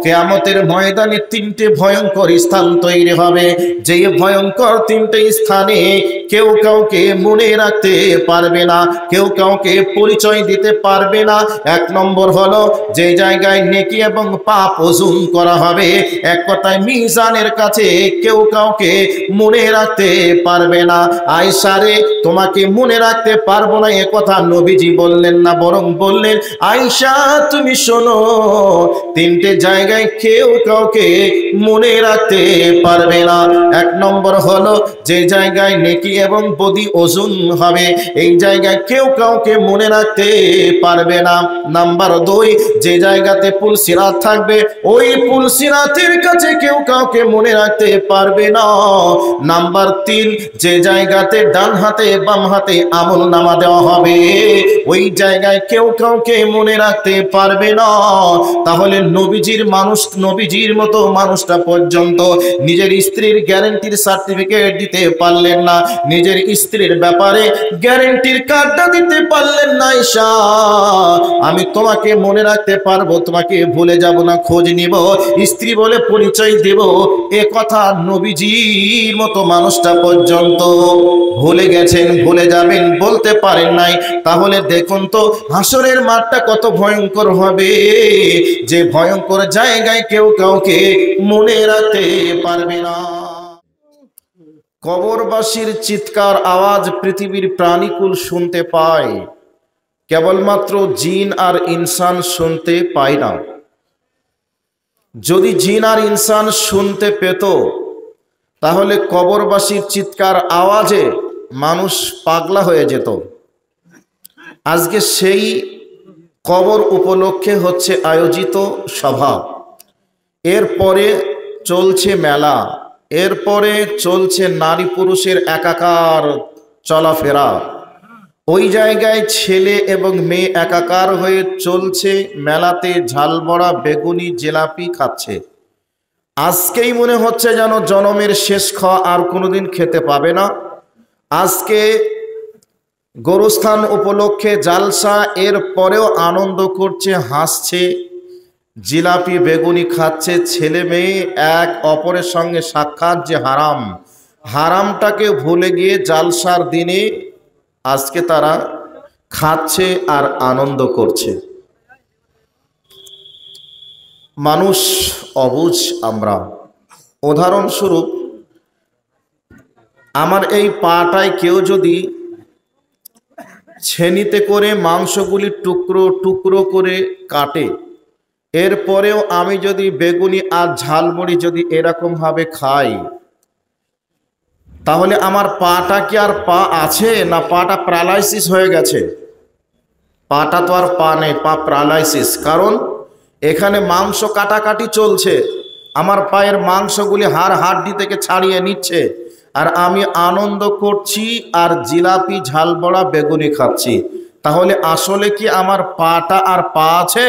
কিয়ামতের ময়দানে তিনটে ভয়ঙ্কর স্থান তৈরি হবে, যে ভয়ঙ্কর তিনটে স্থানে কেউ কাউকে মনে রাখতে পারবে না, কেউ কাউকে পরিচয় দিতে পারবে না। এক নম্বর হলো যে জায়গায় নেকি এবং পাপ ওজন করা হবে, এক কথায় মিজানের কাছে কেউ কাউকে মনে রাখতে পারবে না। আয়েশা রে, তোমাকে মনে রাখতে পারবো না এ কথা নবীজি বললেন না, বরং বললেন আয়েশা তুমি শোনো, তিনটে জায়গায় কেউ কাউকে মনে রাখতে পারবে না। এক নম্বর হলো যে জায়গায় নেকি এবং বদি ওজন হবে, এই জায়গায় কেউ কাউকে মনে রাখতে পারবে না। নাম্বার 2, যে জায়গাতে পুল সিরাত থাকবে, ওই পুল সিরাতের কাছে কেউ কাউকে মনে রাখতে পারবে না। নাম্বার 3, যে জায়গাতে ডান হাতে বাম হাতে আমল নামা দেওয়া হবে, ওই জায়গায় কেউ কাউকে মনে রাখতে পারবে না। তাহলে নবীজির মতো মানুষটা পর্যন্ত নিজের স্ত্রীর গ্যারান্টির সার্টিফিকেট দিতে পারলেন না, নিজের স্ত্রীর ব্যাপারে গ্যারান্টির কার্ডটা দিতে পারলেন না। আয়েশা, আমি তোমাকে মনে রাখতে পারবো, তোমাকে ভুলে যাব না, খোঁজ নিব, স্ত্রী বলে পরিচয় দেব, এ কথা নবীজির মতো মানুষটা পর্যন্ত ভুলে গেছেন, ভুলে যাবেন, বলতে পারেন নাই। তাহলে দেখুন তো হাসরের মাঠটা কত ভয়ঙ্কর হবে, যে ভয়ঙ্কর জায়গায় কেউ কাউকে মনে রাখতে পারবে না। কবরবাসীর চিৎকার আওয়াজ পৃথিবীর প্রাণীকুল শুনতে পায়, কেবলমাত্র জিন আর ইনসান শুনতে পায় না। যদি জিন আর ইনসান শুনতে পেত, তাহলে কবরবাসীর চিৎকার আওয়াজে মানুষ পাগলা হয়ে যেত। আজকে সেই কবর উপলক্ষে হচ্ছে আয়োজিত সভা, এরপরে চলছে মেলা, এরপরে চলছে নারী পুরুষের একাকার চলাফেরা। ওই জায়গায় ছেলে এবং মেয়ে একাকার হয়ে চলছে মেলাতে, ঝালবড়া বেগুনি জিলাপি খাচ্ছে। আজকেই মনে হচ্ছে যেন জনমের শেষ খাওয়া, আর কোনোদিন খেতে পাবে না। আজকে গোরস্থান উপলক্ষে জালসা, এর পরেও আনন্দ করছে, হাসছে, জিলাপি বেগুনি খাচ্ছে। ছেলে মেয়ে এক অপরের সঙ্গে সাক্ষাৎ যে হারাম, হারামটাকে ভুলে গিয়ে জালসার দিনে আজকে তারা খাচ্ছে আর আনন্দ করছে। মানুষ অবুঝ আমরা। উদাহরণস্বরূপ, আমার এই পাটায় কেউ যদি ছেনিতে করে মাংসগুলি টুকরো টুকরো করে কাটে, এরপরেও আমি যদি বেগুনি আর ঝালমুড়ি যদি এরকম ভাবে খাই, তাহলে আমার পাটা কি আর পা আছে, না পাটা প্যারালাইসিস হয়ে গেছে? পাটা তো আর পা নেই, পা প্যারালাইসিস। কারণ এখানে মাংস কাটাকাটি চলছে, আমার পায়ের মাংসগুলি হাড় হাড্ডি থেকে ছাড়িয়ে নিচ্ছে, আর আমি আনন্দ করছি আর জিলাপি ঝালবড়া বেগুনি খাচ্ছি। তাহলে আসলে কি আমার পাটা আর পা আছে,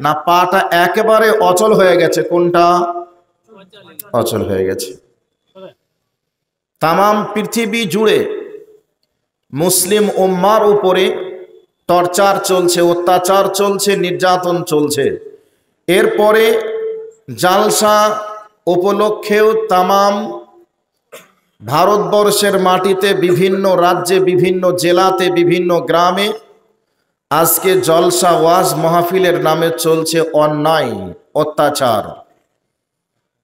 না পাটা একেবারে অচল হয়ে গেছে? কোনটা অচল হয়ে গেছে? তামাম পৃথিবী জুড়ে মুসলিম উম্মার উপরে টর্চার চলছে, অত্যাচার চলছে, নির্যাতন চলছে। এরপরে জালসা উপলক্ষেও তামাম ভারতবর্ষের মাটিতে, বিভিন্ন রাজ্যে, বিভিন্ন জেলাতে, বিভিন্ন গ্রামে আজকে জলসা ওয়াজ মাহফিলের নামে চলছে অন্যায়, অত্যাচার।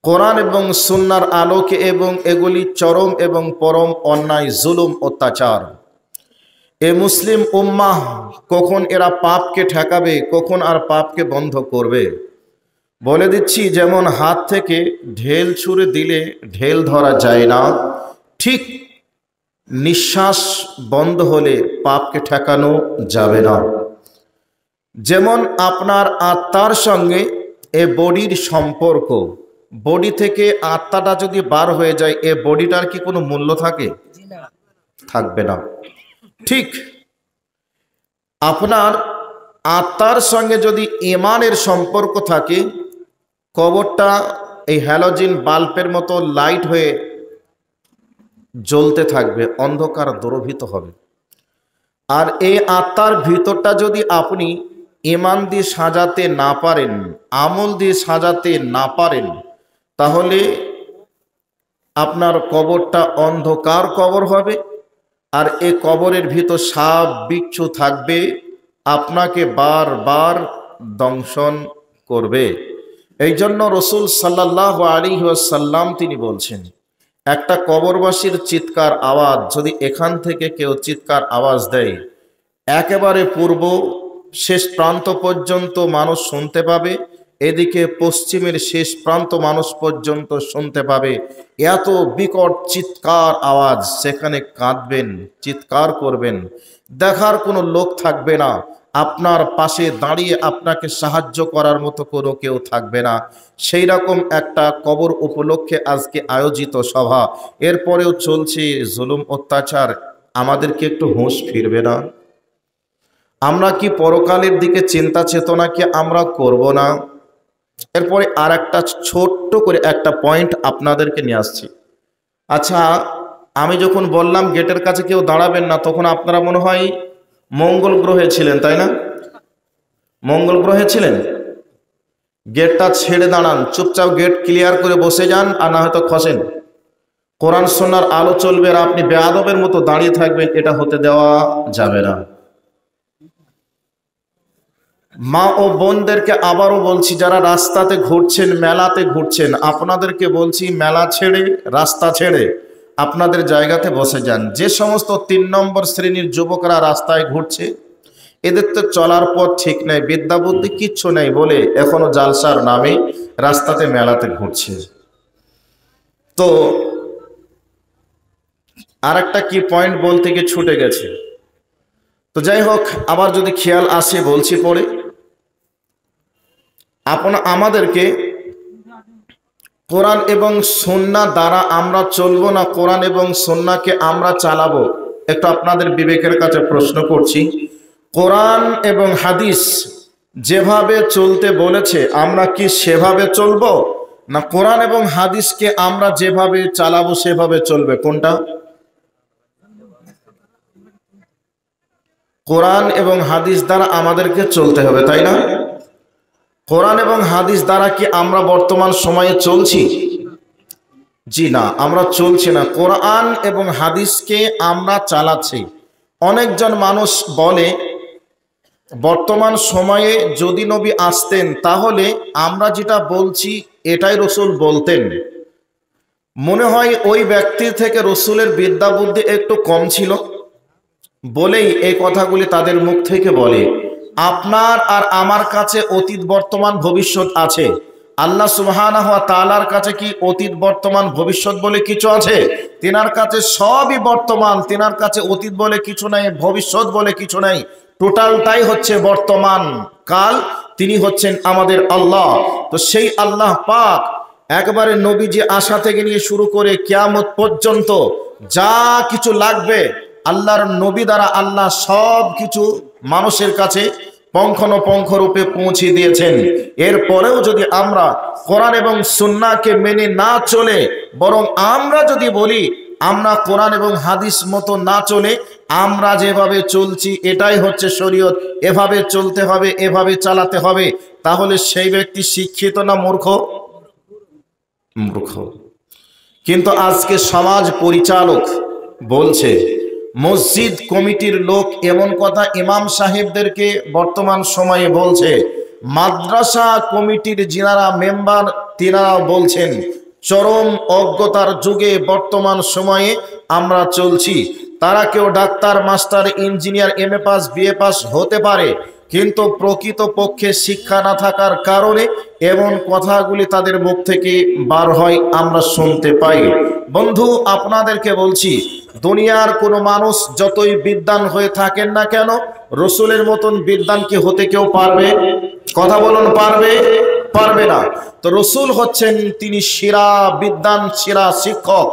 কোরআন এবং সুন্নাহর আলোকে এবং এগুলি চরম এবং পরম অন্যায়, জুলুম, অত্যাচার। এ মুসলিম উম্মাহ কখন এরা পাপকে ঠেকাবে, কখন আর পাপকে বন্ধ করবে? বলে দিচ্ছি, যেমন হাত থেকে ঢেল ছুঁড়ে দিলে ঢেল ধরা যায় না, ঠিক নিঃশ্বাস বন্ধ হলে পাপকে ঠেকানো যাবে না। যেমন আপনার আত্মার সঙ্গে এ বডির সম্পর্ক, বডি থেকে আত্মাটা যদি বার হয়ে যায়, এ বডিটার কি কোনো মূল্য থাকে? থাকবে না। ঠিক আপনার আত্মার সঙ্গে যদি ঈমানের সম্পর্ক থাকে, কবরটা এই হ্যালোজিন বাল্বের মতো লাইট হয়ে জ্বলতে থাকবে, অন্ধকার দূরভূত হবে। আর এই আত্মার ভিতরটা যদি আপনি ইমান দিয়ে সাজাতে না পারেন, আমল দিয়ে সাজাতে না পারেন, তাহলে আপনার কবরটা অন্ধকার কবর হবে। আর এই কবরের ভিতর সাপ বিচ্ছু থাকবে, আপনাকে বারবার দংশন করবে। এই জন্য রসুল সাল্লাল্লাহু আলাইহি ওয়াসাল্লাম তিনি বলছেন, একটা কবরবাসীর চিৎকার আওয়াজ যদি এখান থেকে কেউ চিৎকার আওয়াজ দেয়, একেবারে পূর্ব শেষ প্রান্ত পর্যন্ত মানুষ শুনতে পাবে, এদিকে পশ্চিমের শেষ প্রান্ত মানুষ পর্যন্ত শুনতে পাবে। এত বিকট চিৎকার আওয়াজ, সেখানে কাঁদবেন, চিৎকার করবেন, দেখার কোনো লোক থাকবে না, আপনার পাশে দাঁড়িয়ে আপনাকে সাহায্য করার মতো কোনো কেউ থাকবে না। সেই রকম একটা কবর উপলক্ষে আজকে আয়োজিত সভা, এরপরেও চলছে জুলুম অত্যাচার। আমাদেরকে একটু হুঁশ ফিরবে না? আমরা কি পরকালের দিকে চিন্তা চেতনা কি আমরা করব না? এরপরে আর একটা ছোট্ট করে একটা পয়েন্ট আপনাদেরকে নিয়ে আসছি। আচ্ছা, আমি যখন বললাম গেটের কাছে কেউ দাঁড়াবেন না, তখন আপনারা মনে হয় মঙ্গল গ্রহে ছিলেন, তাই না? মঙ্গল গ্রহে ছিলেন। গেটটা ছেড়ে দাঁড়ান, চুপচাপ গেট ক্লিয়ার করে বসে যান, আর না হয়তো খসেন। কোরআন সুন্নাহর আলো চলবে আর আপনি বেয়াদবের মতো দাঁড়িয়ে থাকবেন, এটা হতে দেওয়া যাবে না। মা ও বোনদেরকে আবারও বলছি, যারা রাস্তাতে ঘুরছেন, মেলাতে ঘুরছেন, আপনাদেরকে বলছি মেলা ছেড়ে, রাস্তা ছেড়ে আপনাদের জায়গাতে বসে যান। যে সমস্ত 3 নম্বর শ্রেণীর যুবকরা রাস্তায় ঘুরছে, এদের তো চলার পথ ঠিক নেই, বিদ্যা বুদ্ধি কিচ্ছু নেই বলে এখনো জালসার নামে রাস্তাতে মেলাতে ঘুরছে। তো আরেকটা কি পয়েন্ট বলতে গিয়ে ছুটে গেছে। তো যাই হোক, আবার যদি খেয়াল আসে বলছি পরে। আমাদেরকে কোরআন এবং সুন্নাহ দ্বারা আমরা চলবো না কোরআন এবং সুন্নাহকে আমরা চালাবো? একটু আপনাদের বিবেকের কাছে প্রশ্ন করছি। কোরআন এবং হাদিস যেভাবে চলতে বলেছে আমরা কি সেভাবে চলবো, না কোরআন এবং হাদিসকে আমরা যেভাবে চালাবো সেভাবে চলবে? কোনটা? কোরআন এবং হাদিস দ্বারা আমাদেরকে চলতে হবে, তাই না? কোরআন এবং হাদিস দ্বারা কি আমরা বর্তমান সময়ে চলছি? জি না, আমরা চলছি না। কোরআন এবং হাদিসকে আমরা চালাচ্ছি। অনেকজন মানুষ বলে বর্তমান সময়ে যদি নবী আসতেন তাহলে আমরা যেটা বলছি এটাই রসুল বলতেন। মনে হয় ওই ব্যক্তির থেকে রসুলের বিদ্যা বুদ্ধি একটু কম ছিল বলেই এই কথাগুলি তাদের মুখ থেকে বলে। আপনার আর আমার কাছে অতীত বর্তমান ভবিষ্যৎ আছে। আল্লাহ সুবহানাহু ওয়া তাআলার কাছে কি অতীত বর্তমান ভবিষ্যৎ বলে কিছু আছে? তিনার কাছে সবই বর্তমান, তিনার কাছে অতীত বলে কিছু নাই, ভবিষ্যৎ বলে কিছু নাই। টোটালটাই হচ্ছে বর্তমান কাল। তিনি হচ্ছেন আমাদের আল্লাহ। তো সেই আল্লাহ পাক একবারে নবীজি আসা থেকে নিয়ে শুরু করে কিয়ামত পর্যন্ত যা কিছু লাগবে আল্লাহর নবী দ্বারা আল্লাহ সব কিছু মানুষের কাছে পঙ্খানুপঙ্খ রূপে পৌঁছে দিয়েছেন। এরপরেও যদি আমরা কোরআন এবং সুন্নাহকে মেনে না চলে, বরং আমরা যদি বলি আমরা কোরআন এবং হাদিস মতো না চলে আমরা যেভাবে চলছি এটাই হচ্ছে শরীয়ত, এভাবে চলতে হবে, এভাবে চালাতে হবে, তাহলে সেই ব্যক্তি শিক্ষিত না মূর্খ? মূর্খ। কিন্তু আজকে সমাজ পরিচালক বলছে, মসজিদ কমিটির লোক এমন কথা ইমাম সাহেবদেরকে বর্তমান সময়ে বলছে, মাদ্রাসা কমিটির যিনারা মেম্বার তিনারা বলছেন, চরম অজ্ঞতার যুগে বর্তমান সময়ে আমরা চলছি। তারা কেউ doctor, master, engineer, MA pass, BA pass হতে পারে, কিন্তু প্রকৃত পক্ষে শিক্ষা না থাকার কারণে এমন কথাগুলি তাদের মুখ থেকে বার হয়, আমরা শুনতে পাই। বন্ধু, আপনাদেরকে বলছি, দুনিয়ার কোনো মানুষ যতই বিদ্বান হয়ে থাকেন না কেন, রসুলের মতন বিদ্বান কি হতে কেউ পারবে? কথা বলুন, পারবে? পারবে না। তো রসুল হচ্ছেন তিনি সেরা বিদ্বান, সেরা শিক্ষক।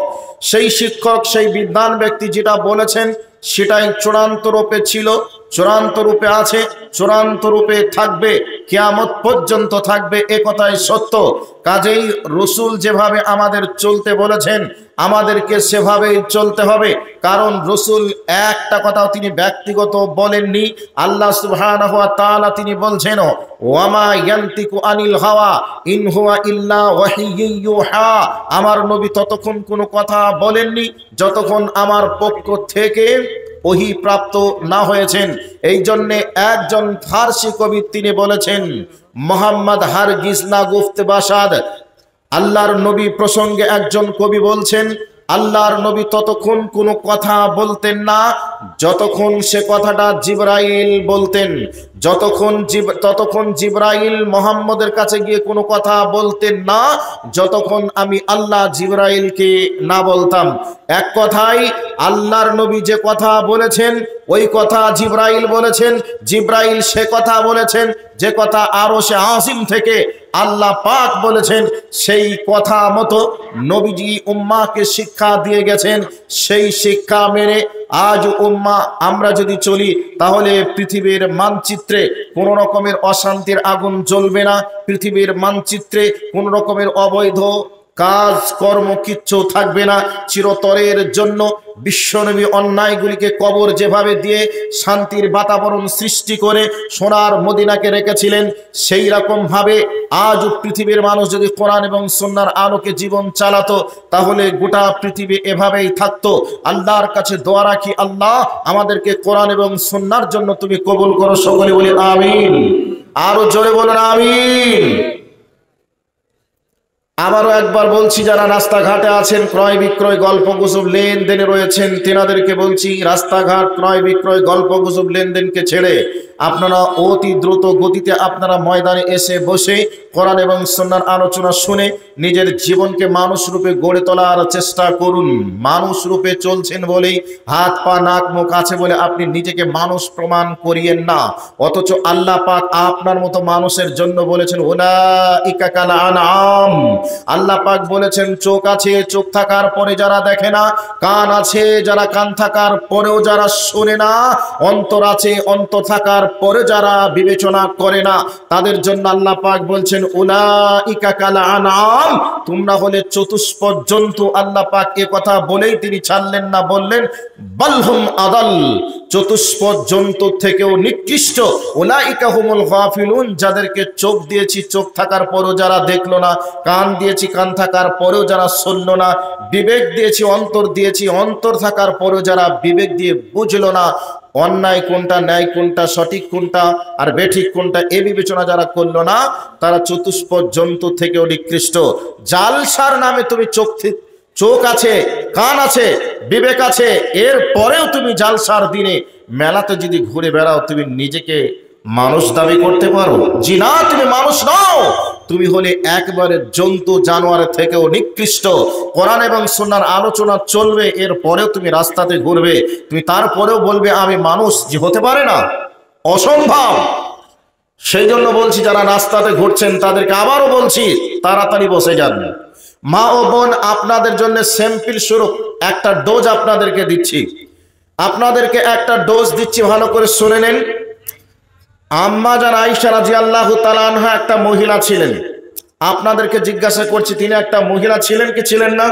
সেই শিক্ষক, সেই বিদ্বান ব্যক্তি যেটা বলেছেন সেটাই চূড়ান্ত রূপে ছিল, চূড়ান্ত রূপে আছে, চূড়ান্ত রূপে থাকবে, কিয়ামত পর্যন্ত থাকবে, এ কথাই সত্য। কাজেই রসুল যেভাবে আমাদের চলতে বলেছেন আমাদেরকে সেভাবেই চলতে হবে। কারণ রসুল একটা কথাও তিনি ব্যক্তিগত বলেননি। আল্লাহ সুবহানাহু ওয়া তাআলা তিনি বলছেন, ওয়ামা ইয়ান্তিকু আনিল হাওয়া ইন হুয়া ইল্লা ওয়াহিয়্যুন ইউহা। আমার নবী ততক্ষণ কোনো কথা বলেননি যতক্ষণ আমার পক্ষ থেকে ওহী প্রাপ্ত না হয়েছেন। এই জন্যে একজন ফার্সি কবি তিনি বলেছেন, মোহাম্মদ হারগিজ না গুফতে বাসাদ। আল্লাহর নবী প্রসঙ্গে একজন কবি বলছেন, আল্লাহর নবী ততক্ষণ কোনো কথা বলতেন না যতক্ষণ সে কথাটা জিবরাইল বলতেন। ততক্ষণ জিবরাইল মোহাম্মদের কাছে গিয়ে কোনো কথা বলতেন না যতক্ষণ আমি আল্লাহ জিবরাইলকে না বলতাম। এক কথাই আল্লাহর নবী যে কথা বলেছেন ওই কথা জিবরাইল বলেছেন, জিবরাইল সে কথা বলেছেন যে কথা আরশে আজিম থেকে আল্লাহ পাক বলেছেন। সেই কথা মতো নবীজি উম্মাহকে শিক্ষা দিয়ে গেছেন। সেই শিক্ষা মেনে আজ উম্মাহ আমরা যদি চলি তাহলে পৃথিবীর মানচিত্রে কোনো রকমের অশান্তির আগুন জ্বলবে না, পৃথিবীর মানচিত্রে কোনো রকমের অবৈধ কাজ কর্ম কিচ্ছু থাকবে না। চিরতরের জন্য বিশ্বনবী অন্যায়গুলিকে কবর যেভাবে দিয়ে শান্তির বাতাবরণ সৃষ্টি করে সোনার মদিনাকে রেখেছিলেন, সেই রকম ভাবে আজ পৃথিবীর মানুষ যদি কোরআন এবং সুন্নাহর আলোকে জীবন চালাতো তাহলে গোটা পৃথিবী এভাবেই থাকতো। আল্লাহর কাছে দোয়া রাখি, আল্লাহ আমাদেরকে কোরআন এবং সুন্নাহর জন্য তুমি কবুল করো। সকলে বলি আমিন। আরো জোরে বলেন আমিন। আবারও একবার বলছি, যারা রাস্তাঘাটে আছেন, ক্রয় বিক্রয় গল্প গুজব লেনদেনে রয়েছেন, তেনাদেরকে বলছি রাস্তাঘাট ক্রয় বিক্রয় গল্প গুজব লেনদেনকে ছেড়ে আপনারা অতি দ্রুত গতিতে আপনারা ময়দানে এসে বসে কোরআন এবং সুন্নাহর আলোচনা শুনে নিজের জীবনকে মানুষ রূপে গড়ে তোলার চেষ্টা করুন। মানুষ রূপে চলছেন বলেই, হাত পা নাক মুখ আছে বলে আপনি নিজেকে মানুষ প্রমাণ করিয়েন না। অথচ আল্লাহ পাক আপনার মতো মানুষের জন্য বলেছেন উলাইকা কাল আনআম। আল্লাহ পাক বলেছেন চোখ আছে, চোখ থাকার পরে যারা দেখে না, কান আছে যারা কান থাকার পরেও যারা শোনে না, অন্তর আছে অন্তর থাকার পরে যারা বিবেচনা করে না, তাদের জন্য আল্লাহ পাক বলছেন উলাইকা কাল আনআম। তোমরা হলে চতুষ্পদ জন্তু। আল্লাহ পাক এ কথা বলেই তিনি ছাড়লেন না, বললেন বালহুম আদাল, চতুষ্পদ জন্তু থেকেও নিকৃষ্ট। উলাইকা হুমুল গাফিলুন, যাদেরকে চোখ দিয়েছি চোখ থাকার পরেও যারা দেখলো না, কান দিয়েছি কান থাকার পরেও যারা শুনলো না, বিবেক দিয়েছি অন্তর দিয়েছি অন্তর থাকার পরেও যারা বিবেক দিয়ে বুঝলো না, অন্যায় কোনটা ন্যায় কোনটা সঠিক কোনটা আর বেঠিক কোনটা এ বিবেচনা যারা করলো না, তারা চতুষ্পদ জন্তু থেকেও নিকৃষ্ট। জালসার নামে তুমি চোখ আছে কান আছে বিবেক আছে, এর পরেও তুমি জালসার দিনে মেলাতে যদি ঘুরে বেড়াও তুমি নিজেকে মানুষ দাবি করতে পারো? জি না, তুমি মানুষ নও, তুমি হলে একবারে জন্তু জানোয়ারের থেকেও নিকৃষ্ট। কোরআন এবং সুন্নাহর আলোচনা চলবে, এর পরেও তুমি রাস্তাতে ঘুরবে, তুমি তারপরেও বলবে আমি মানুষ? যে হতে পারে না, অসম্ভব। সেই জন্য বলছি যারা রাস্তাতে ঘুরছেন তাদেরকে আবারও বলছি তাড়াতাড়ি বসে যান। মা ও বোন, আপনাদের জন্য স্যাম্পল স্বরূপ একটা ডোজ আপনাদেরকে দিচ্ছি, আপনাদেরকে একটা ডোজ দিচ্ছি, ভালো করে শুনে নেন। আম্মা জান আয়েশা রাদিয়াল্লাহু তাআলা আনহা একটা মহিলা ছিলেন। আপনাদেরকে জিজ্ঞাসা করছি, তিনি একটা মহিলা ছিলেন কি ছিলেন না?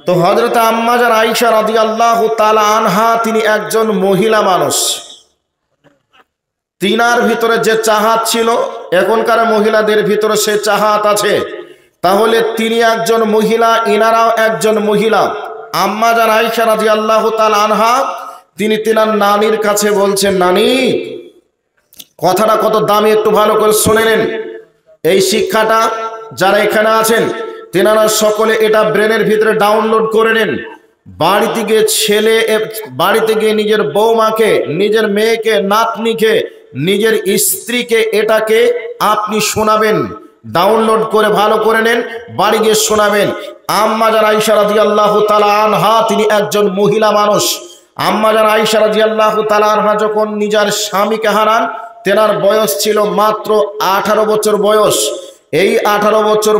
তো হযরত আম্মা জান আয়েশা রাদিয়াল্লাহু তাআলা আনহা তিনি একজন মহিলা মানুষ। তিনার ভিতরে যে চাহাত ছিল এখনকার মহিলাদের ভিতরে সে চাহাত আছে, তাহলে তিনি একজন মহিলা, ইনারাও একজন মহিলা। আম্মা জান আয়েশা রাদিয়াল্লাহু তাআলা আনহা তিনি তিনার নানির কাছে বলছেন, নানি, কথাটা কত দামি একটু ভালো করে শুনে নেন। এই শিক্ষাটা যারা এখানে আছেন তেনারা সকলে এটা ব্রেনের ভিতরে ডাউনলোড করে নেন। বাড়িতে গিয়ে নিজের বৌমাকে, নিজের মেয়েকে, নাতনিকে, নিজের স্ত্রীকে এটাকে আপনি শোনাবেন। ডাউনলোড করে ভালো করে নেন, বাড়ি গিয়ে শোনাবেন। আম্মা জান আয়েশা রাদিয়াল্লাহু তাআলা আনহা তিনি একজন মহিলা মানুষ। আম্মা জান আয়েশা রাদিয়াল্লাহু তাআলা আনহা যখন নিজের স্বামীকে হারান, তেনার বয়স ছিল মাত্র 18 বছর বয়স। এই 18 বছর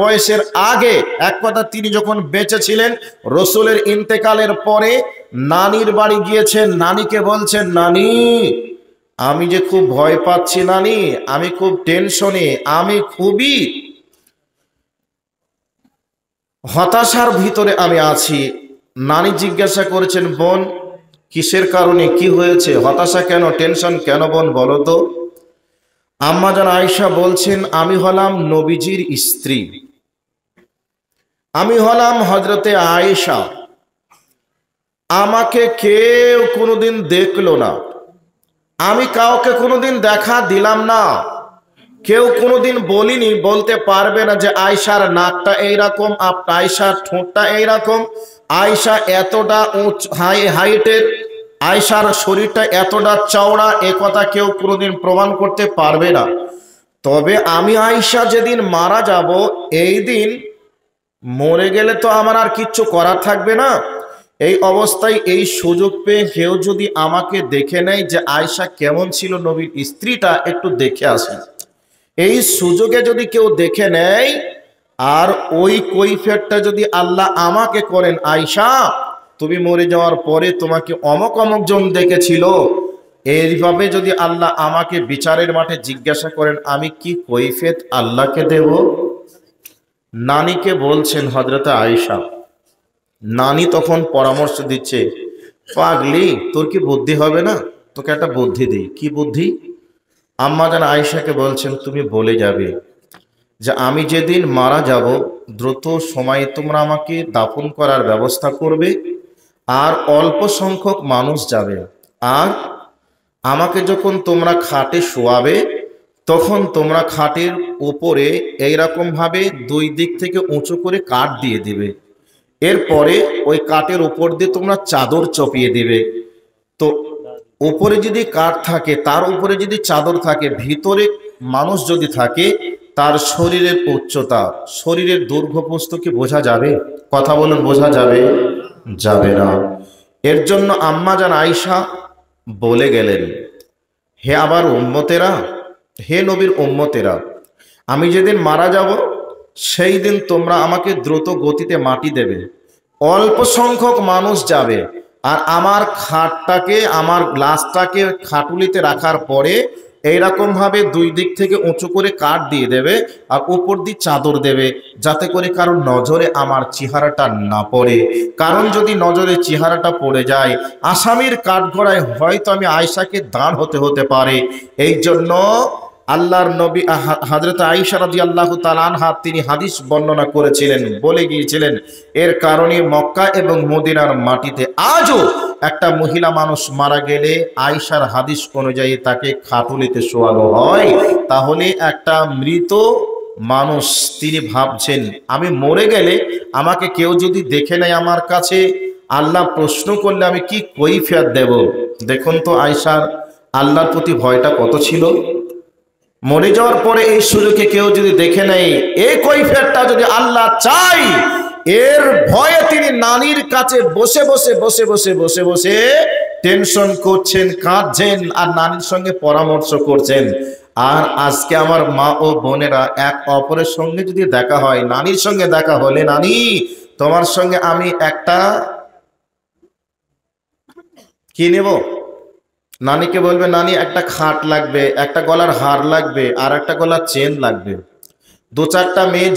বয়সের আগে, এক কথা তিনি যখন বেঁচে ছিলেন, রসুলের ইন্তেকালের পরে নানির বাড়ি গিয়েছেন, নানিকে বলছেন, নানি আমি যে খুব ভয় পাচ্ছি নানি, আমি খুব টেনশনে, আমি খুবই হতাশার ভিতরে আমি আছি। নানি জিজ্ঞাসা করেছেন, বোন কিসের কারণে, কি হয়েছে, হতাশা কেন, টেনশন কেন বোন বলো তো? আম্মাজান আয়েশা বলছেন, আমি হলাম নবীজির স্ত্রী, আমি হলাম হযরতে আয়েশা, আমাকে কেউ কোনোদিন দেখলো না, আমি কাউকে কোনোদিন দেখা দিলাম না, কেউ কোনোদিন বলিনি, বলতে পারবে না যে আয়েশার নাকটা এইরকম, আয়েশার ঠোঁটটা এইরকম, আয়েশা এতটা হাইটের, আয়েশার শরীরটা এতটা চওড়া, এ কথা কেউ কোনোদিন প্রমাণ করতে পারবে না। তবে আমি আয়েশা যেদিন মারা যাব, এই দিন মরে গেলে তো আমার আর কিচ্ছু করার থাকবে না, এই অবস্থায় এই সুযোগ পেয়ে কেউ যদি আমাকে দেখে নেয় যে আয়েশা কেমন ছিল নবীর স্ত্রীটা, একটু দেখে আসি, এই সুযোগে যদি কেউ দেখে নেয় আর ওই কৈফিয়তটা যদি আল্লাহ আমাকে করেন, আয়েশা তুমি মরে যাওয়ার পরে তোমাকে অমক অমক জন দেখেছিল, এইভাবে যদি আল্লাহ আমাকে বিচারের মাঠে জিজ্ঞাসা করেন, আমি কি কৈফিয়ত আল্লাহকে দেব? নানিকে বলছেন হযরত আয়েশা। নানি তখন পরামর্শ দিচ্ছে, পাগলি তোর কি বুদ্ধি হবে না, তোকে একটা বুদ্ধি দিই। কি বুদ্ধি? আম্মাজান আয়েশাকে বলছেন, তুমি বলে যাবে যে আমি যেদিন মারা যাব দ্রুত সময়ে তোমরা আমাকে দাফন করার ব্যবস্থা করবে, আর অল্প সংখ্যক মানুষ যাবে, আর আমাকে যখন তোমরা খাটে শোয়াবে তখন তোমরা খাটের উপরে এইরকম ভাবে দুই দিক থেকে উঁচু করে কাঠ দিয়ে দিবে, এরপরে ওই কাঠের উপর দিয়ে তোমরা চাদর চপিয়ে দিবে। তো উপরে যদি কাঠ থাকে, তার উপরে যদি চাদর থাকে, ভিতরে মানুষ যদি থাকে, তার শরীরের উচ্চতা, শরীরের দৈর্ঘ্য প্রস্থ কি বোঝা যাবে? কথা বলুন, বোঝা যাবে? যাবে না। এর জন্য আম্মাজান আয়েশা বলে গেলেন, হে আবার উম্মতেরা, হে নবীর উম্মতেরা, আমি যেদিন মারা যাব সেই দিন তোমরা আমাকে দ্রুত গতিতে মাটি দেবে, অল্প সংখ্যক মানুষ যাবে, আর আমার খাটটাকে, আমার গ্লাসটাকে খাটুলিতে রাখার পরে এইরকম ভাবে দুই দিক থেকে উঁচু করে কাঠ দিয়ে দেবে, আর উপর দিয়ে চাদর দেবে, যাতে করে কারণ নজরে আমার চেহারাটা না পড়ে, কারণ যদি নজরে চেহারাটা পড়ে যায় আসামির কাঠগড়ায় হয়তো আমি আয়েশাকে দাঁড় হতে পারে। এই জন্য আল্লাহর নবী হযরত আয়েশা রাদিয়াল্লাহু তাআলা আনহা তিনি হাদিস বর্ণনা করেছিলেন, বলে গিয়েছিলেন, এর কারণে মক্কা এবং মদিনার মাটিতে আজও একটা মহিলা মানুষ মারা গেলে আয়েশার হাদিস অনুযায়ী তাকে খাটুলিতে শোয়ানো হয়। তাহলে একটা মৃত মানুষ তিনি ভাবছেন, আমি মরে গেলে আমাকে কেউ যদি দেখে নেয় আমার কাছে, আল্লাহ প্রশ্ন করলে আমি কি কৈফিয়ত দেব? দেখুন তো আয়েশার আল্লাহর প্রতি ভয়টা কত ছিল। মরে যাওয়ার পরে এই সুযোগে কেউ যদি দেখে নেয়, এই কৈফিয়তটা যদি আল্লাহ চাই, এর ভয়ে তিনি নানির কাছে বসে বসে বসে বসে বসে বসে টেনশন করছেন, কাঁদছেন, আর নানির সঙ্গে পরামর্শ করছেন। আর আজকে আমার মা ও বোনেরা এক অপরের সঙ্গে যদি দেখা হয়, নানির সঙ্গে দেখা হলে, নানি তোমার সঙ্গে আমি একটা কি নেব, নানিকে বলবে, নানি একটা খাট লাগবে, একটা গলার হার লাগবে, আর একটা গলার চেন লাগবে। দু চারটা মেয়ে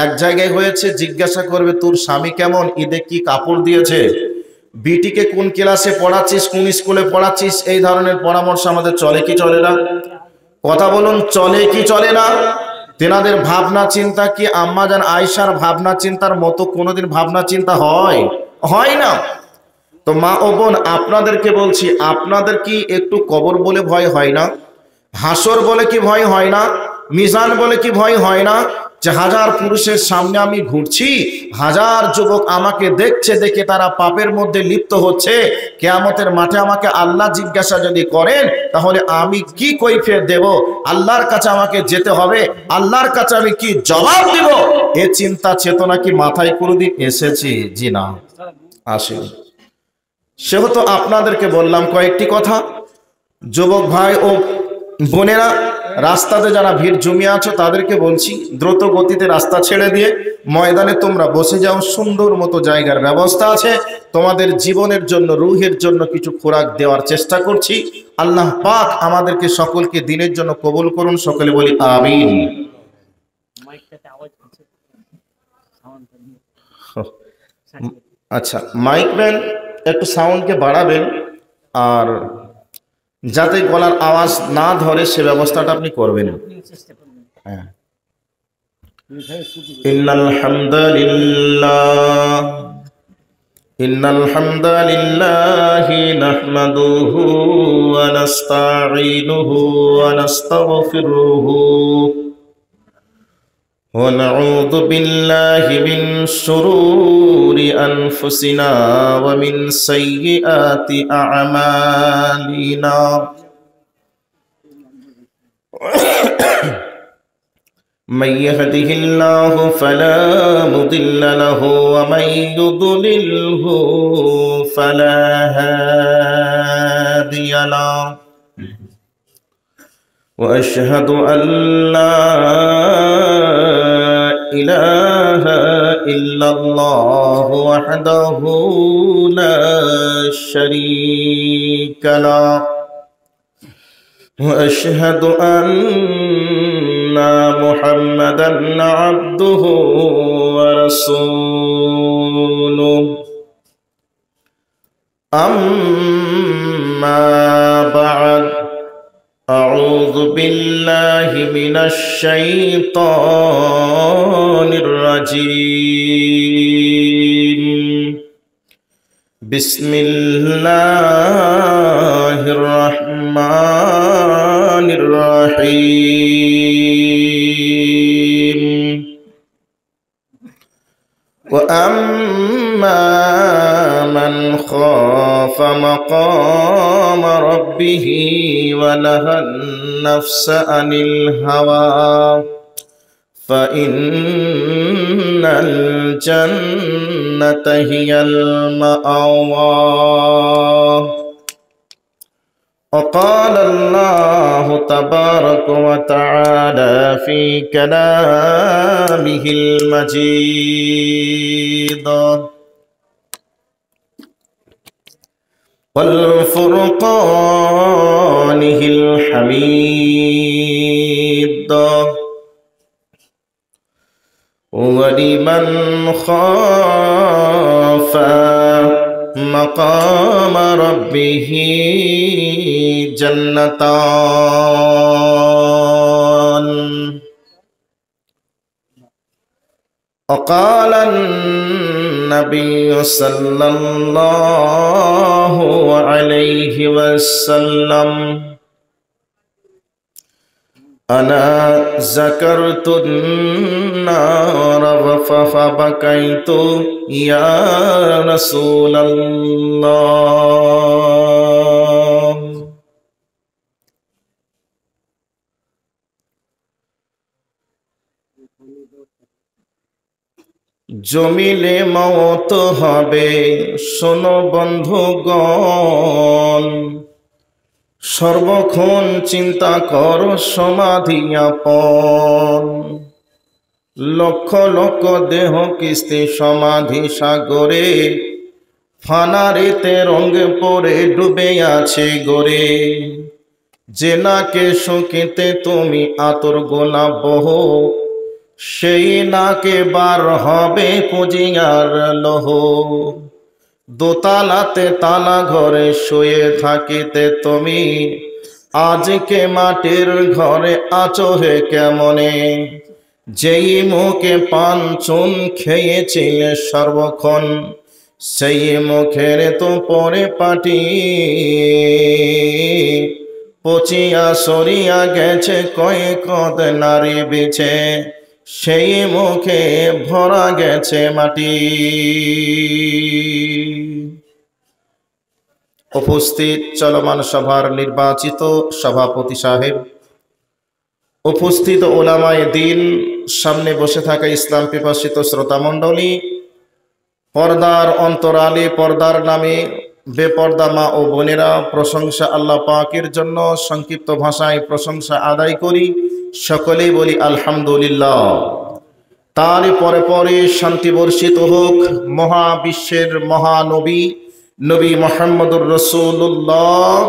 এক জায়গায় হয়েছে, জিজ্ঞাসা করবে তোর স্বামী কেমন, ঈদে কি কাপড় দিয়েছে, বিটিকে কোন ক্লাসে পড়াচ্ছিস, কোন স্কুলে পড়াচ্ছিস, এই ধরনের পরামর্শ আমাদের চলে কি চলে না? কথা বলুন, চলে কি চলে না? তেনাদের ভাবনা চিন্তা কি আম্মাজান আয়েশার ভাবনা চিন্তার মতো কোনোদিন ভাবনা চিন্তা হয়? হয় না। তো মা ও বোন, আপনাদেরকে বলছি, আপনাদের কি একটু কবর বলে ভয় হয় না? হাসর বলে কি ভয় হয় না? মিজান বলে কি ভয় হয় না? যে হাজার পুরুষের সামনে আমি ঘুরছি, হাজার যুবক আমাকে দেখছে, দেখে তারা পাপের মধ্যে লিপ্ত হচ্ছে, কিয়ামতের মাঠে আমাকে আল্লাহ জিজ্ঞাসা যদি করেন, তাহলে আমি কি কৈফিয়ত দেব? আল্লাহর কাছে আমাকে যেতে হবে, আল্লাহর কাছে আমি কি জবাব দিব? এ চিন্তা চেতনা কি মাথায় কোনোদিন এসেছে? জি না, আসেনি। সেহেতু আপনাদেরকে বললাম কয়েকটি কথা। যুবক ভাই ও বোনেরা, রাস্তাতে যারা ভিড় জমিয়ে আছো তাদেরকে বলছি দ্রুত গতিতে রাস্তা ছেড়ে দিয়ে ময়দানে তোমরা বসে যাও। সুন্দর মতো জায়গার ব্যবস্থা আছে। তোমাদের জীবনের জন্য, রুহের জন্য কিছু খোরাক দেওয়ার চেষ্টা করছি। আল্লাহ পাক আমাদেরকে সকলকে দিনের জন্য কবুল করুন। সকলে বলি আমিন। আচ্ছা, মাইক ম্যান একটু সাউন্ডকে বাড়াবেন, আর যাতে গলার আওয়াজ না ধরে সে ব্যবস্থাটা আপনি করবেন। হ্যাঁ। ইন্নাল হামদালিল্লাহি নাহমাদুহু ওয়া নাস্তাঈনুহু ওয়া নাস্তাগফিরুহু ওয়া নাউযু বিল্লাহি মিন শুরুরি আনফুসিনা ওয়া মিন সাইয়্যিআতি আ'মালিনা। من يهده الله فلا مضل له ومن يضلله فلا هادي له وأشهد أن لا إله إلا الله وحده لا شريك له وأشهد أن محمدا عبده ورسوله أما بعد أعوذ بالله من الشيطان الرجيم بسم الله الرحمن الرحيم وأما من خاف مقام ربه ونهى النفس عن الهوى فإن الجنة هي المأوى. وقال الله تبارك وتعالى في كلامه المجيد والفرقانه الحميد ولمن خاف مقام ربه جنتان. وقال النبي صلى الله عليه وسلم أنا ذكرت النار فبكيت يا رسول الله. জমিলে মওত হবে শোনো বন্ধুগণ, সর্বক্ষণ চিন্তা কর সমাধি আপন। লক্ষ লক্ষ দেহ কিস্তি সমাধি সাগরে, ফানারিতে রঙে পড়ে ডুবে আছে গরে। যে নাকে শুকিতে তুমি আতর গোলাপ বহ, সেই নাকে বার হবে পুঁজিয়ার লোহ। দোতালাতে তালা ঘরে শুয়ে থাকিতে তুমি, আজকে মাটির ঘরে আছো হে কেমনে। যেই মুখে পান চুন খেয়েছিলে সর্বক্ষণ, সেই মুখের তো পরে পাটি পচিয়া সরিয়া গেছে কয়েক নারী বিছে, সেই মুখে ভরা গেছে মাটি। উপস্থিত চলমান সভার নির্বাচিত সভাপতি সাহেব, উপস্থিত ওলামায়ে দ্বীন, সামনে বসে থাকা ইসলাম পিপাসিত শ্রোতা মণ্ডলী, পর্দার অন্তরালে পর্দার নামে বেপর্দা মা ও বোনেরা, প্রশংসা আল্লাহ পাকের জন্য। সংক্ষিপ্ত ভাষায় প্রশংসা আদায় করি, সকলেই বলি আলহামদুলিল্লাহ। তারই পরে পরে শান্তি বর্ষিত হোক মহাবিশ্বের মহানবী নবী মুহাম্মদুর রাসূলুল্লাহ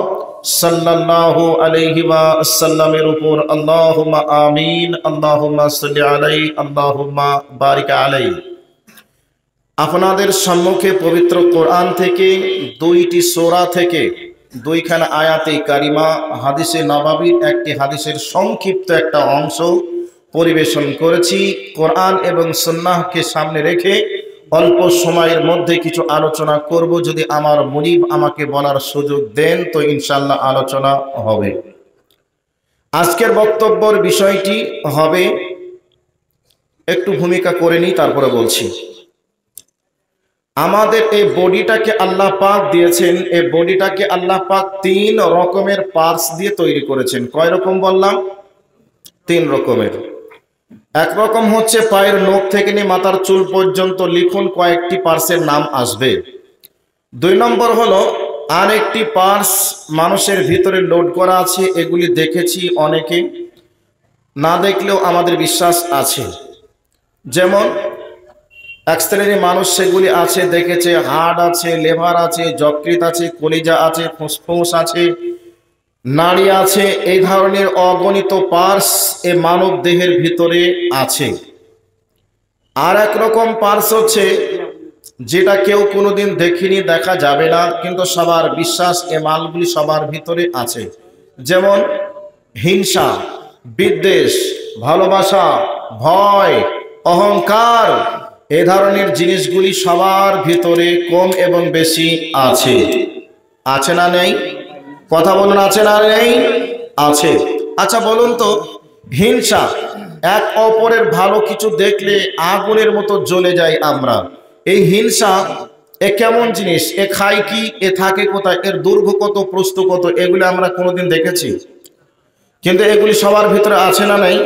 সাল্লাল্লাহু আলাইহি ওয়াসাল্লামের উপর। আল্লাহুম্মা আমিন, আল্লাহুম্মা সাল্লি আলাইহি, আল্লাহুম্মা বারিক আলাইহি। আপনাদের সম্মুখে পবিত্র কোরআন থেকে দুইটি সূরা থেকে দুইখানা আয়াতে কারিমা, হাদিসে নববীর একটি হাদিসের সংক্ষিপ্ত একটা অংশ পরিবেশন করেছি। কোরআন এবং সুন্নাহকে সামনে রেখে অল্প সময়ের মধ্যে কিছু আলোচনা করব। যদি আমার মুনিব আমাকে বলার সুযোগ দেন তো ইনশাআল্লাহ আলোচনা হবে। আজকের বক্তব্যের বিষয়টি হবে, একটু ভূমিকা করে নিই তারপরে বলছি। আমাদের এই বডিটাকে আল্লাহ পাক দিয়েছেন, এই বডিটাকে আল্লাহ পাক 3 রকমের পার্টস দিয়ে তৈরি করেছেন। কয় রকম বললাম? 3 রকমের। এক রকম হচ্ছে পায়ের নখ থেকে নিয়ে মাথার চুল পর্যন্ত, লিখুন কয়েকটি পার্টসের নাম আসবে। 2 নম্বর হলো আরেকটি পার্টস মানুষের ভিতরে লোড করা আছে, এগুলি দেখেছি অনেকে, না দেখলেও আমাদের বিশ্বাস আছে। যেমন এক শ্রেণীর মানুষ সেগুলি আছে, দেখেছে, হাড় আছে, লিভার আছে, যকৃৎ আছে, কলিজা আছে, ফুসফুস আছে, নাড়ি আছে, এই ধরনের অগণিত পার্টস এ মানব দেহের ভিতরে আছে। আর এক রকম পার্টস হচ্ছে যেটা কেউ কোনোদিন দেখিনি, দেখা যাবে না, কিন্তু সবার বিশ্বাস এ মালগুলি সবার ভিতরে আছে। যেমন হিংসা, বিদ্বেষ, ভালোবাসা, ভয়, অহংকার, এ ধরনের জিনিসগুলি সবার ভিতরে কম এবং বেশি আছে। আছে না নেই? কথা বলুন, আছে না নেই? আছে। আচ্ছা বলুন তো, হিংসা, এক অপরের ভালো কিছু দেখলে আগুনের মতো জ্বলে যায় আমরা। এই হিংসা এ কেমন জিনিস? এ খায় কি? এ থাকে কোথায়? এর দৈর্ঘ্য কত, প্রস্থ কত? এগুলি আমরা কোনোদিন দেখেছি? কিন্তু এগুলি সবার ভিতরে আছে না নেই?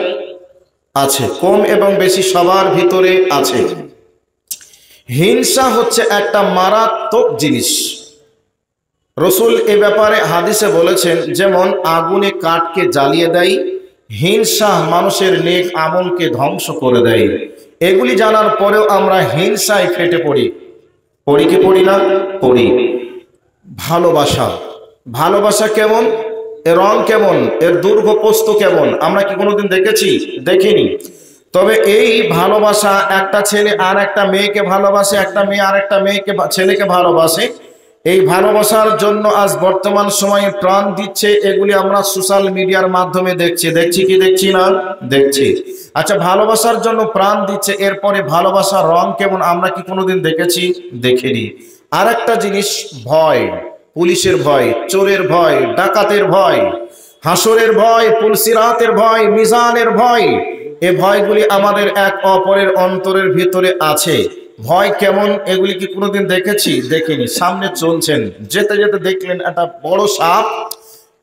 আছে। কম এবং বেশি সবার ভিতরে আছে। হিংসা হচ্ছে একটা মারাত্মক জিনিস। রসুল এ ব্যাপারে হাদিসে বলেছেন, যেমন আগুনে কাঠকে জ্বালিয়ে দেয়, হিংসা মানুষের নেক আমলকে ধ্বংস করে দেয়। এগুলি জানার পরেও আমরা হিংসায় ফেটে পড়ি। পড়ি কি পড়ি না? পড়ি। ভালোবাসা, ভালোবাসা কেমন? এর রং কেমন? এর দৈর্ঘ্য প্রস্থ কেমন? আমরা কি কোনোদিন দেখেছি? দেখিনি। তবে এই ভালোবাসা, একটা ছেলে আর একটা মেয়েকে ভালোবাসে, একটা মেয়ে আর একটা ছেলেকে ভালোবাসে, এই ভালোবাসার জন্য আজ বর্তমান সময়ে প্রাণ দিচ্ছে। এগুলি আমরা সোশ্যাল মিডিয়ার মাধ্যমে দেখছি কি দেখছি না? দেখছি। আচ্ছা, ভালোবাসার জন্য প্রাণ দিচ্ছে, এরপরে ভালোবাসার রং কেমন আমরা কি কোনোদিন দেখেছি? দেখিনি। আর একটা জিনিস, ভয়, পুলিশের ভয়, চোরের ভয়, ডাকাতের ভয়, হাসরের ভয়, পুলসিরাতের ভয়, মিজানের ভয়, এ ভয়গুলি আমাদের এক অপরের অন্তরের ভিতরে আছে। ভয় কেমন? এগুলি কি কোনোদিন দেখেছি? দেখিনি। সামনে চলছেন, যেতে যেতে দেখলেন একটা বড় সাপ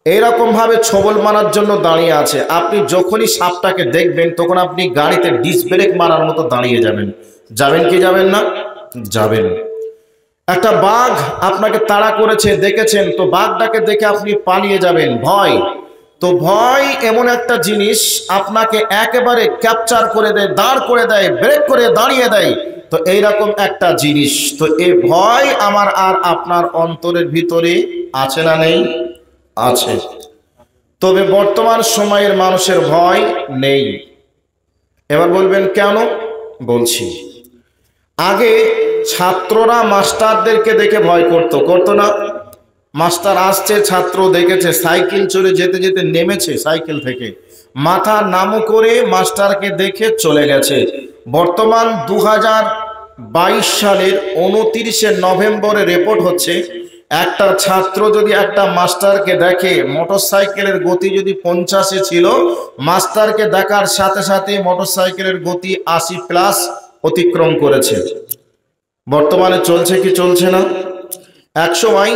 এইরকম ভাবে ছবল মারার জন্য দাঁড়িয়ে আছে। আপনি যখনই সাপটাকে দেখবেন তখন আপনি গাড়িতে ডিস্ক ব্রেক মারার মতো দাঁড়িয়ে যাবেন। যাবেন কি যাবেন না? যাবেন। একটা বাঘ আপনাকে তাড়া করেছে, দেখেছেন, তো বাঘটাকে দেখে আপনি পালিয়ে যাবেন। ভয়, তো ভয় এমন একটা জিনিস আপনাকে একেবারে ক্যাপচার করে দেয়, দাঁড় করে দেয়, ব্রেক করে দাঁড়িয়ে দেয়। তো এইরকম একটা জিনিস, তো এই ভয় আমার আর আপনার অন্তরের ভিতরে আছে না নেই? আছে। তবে বর্তমান সময়ের মানুষের ভয় নেই। এবার বলবেন কেন? বলছি। আগে ছাত্ররা মাস্টারদেরকে দেখে ভয় করতো না? মাস্টার আসছে, ছাত্র দেখেছে, সাইকেল চড়ে যেতে যেতে নেমেছে সাইকেল থেকে, মাথা নামু করে মাস্টারকে দেখে চলে গেছে। বর্তমান 2022 সালের 29শে নভেম্বরে রিপোর্ট হচ্ছে, একটা ছাত্র যদি একটা মাস্টারকে দেখে, মোটরসাইকেলের গতি যদি 50-এ ছিল, মাস্টারকে দেখার সাথে সাথে মোটরসাইকেলের গতি 80+ অতিক্রম করেছে। বর্তমানে চলছে কি চলছে না? একসময়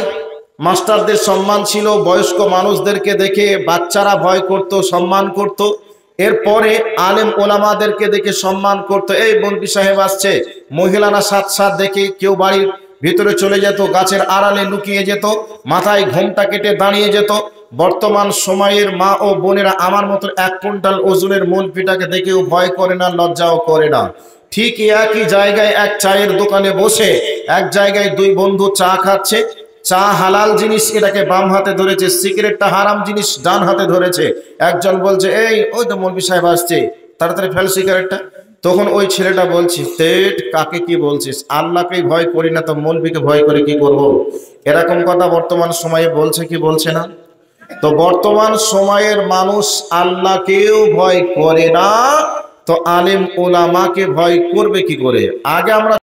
মাস্টারদের সম্মান ছিল, বয়স্ক মানুষদেরকে দেখে বাচ্চারা ভয় করত, সম্মান করত। এরপরে আলেম ওলামাদেরকে দেখে সম্মান করত। এই মন্ত্রী সাহেব আসছে, মহিলারা সাথ দেখে কেউ বাড়ির ভিতরে চলে যেত, গাছের আড়ালে লুকিয়ে যেত, মাথায় ঘোমটা কেটে দাঁড়িয়ে যেত। বর্তমান সময়ের মা ও বোনেরা আমার মতো 1 কুইন্টাল ওজনের মৌলবীটাকে দেখেও ভয় করে না, লজ্জাও করে না। ঠিক একই জায়গায় এক চায়ের দোকানে বসে এক জায়গায় 2 বন্ধু চা খাচ্ছে। চা হালাল জিনিস, এটাকে বাম হাতে ধরেছে, সিগারেটটা হারাম জিনিস ডান হাতে ধরেছে। একজন বলছে, এই ওই তো মৌলবী সাহেব আসছে, তাড়াতাড়ি ফেল সিগারেটটা। তখন ওই ছেলেটা বলছে, তেট কাকে কি বলছিস, আল্লাহকেই ভয় করি না তো মৌলবীকে ভয় করে কি করব? এরকম কথা বর্তমান সময়ে বলছে কি বলছে না? তো বর্তমান সময়ের মানুষ আল্লাহকেও ভয় করে না, তো আলেম ওলামাকে ভয় করবে কি করে? আগে আমরা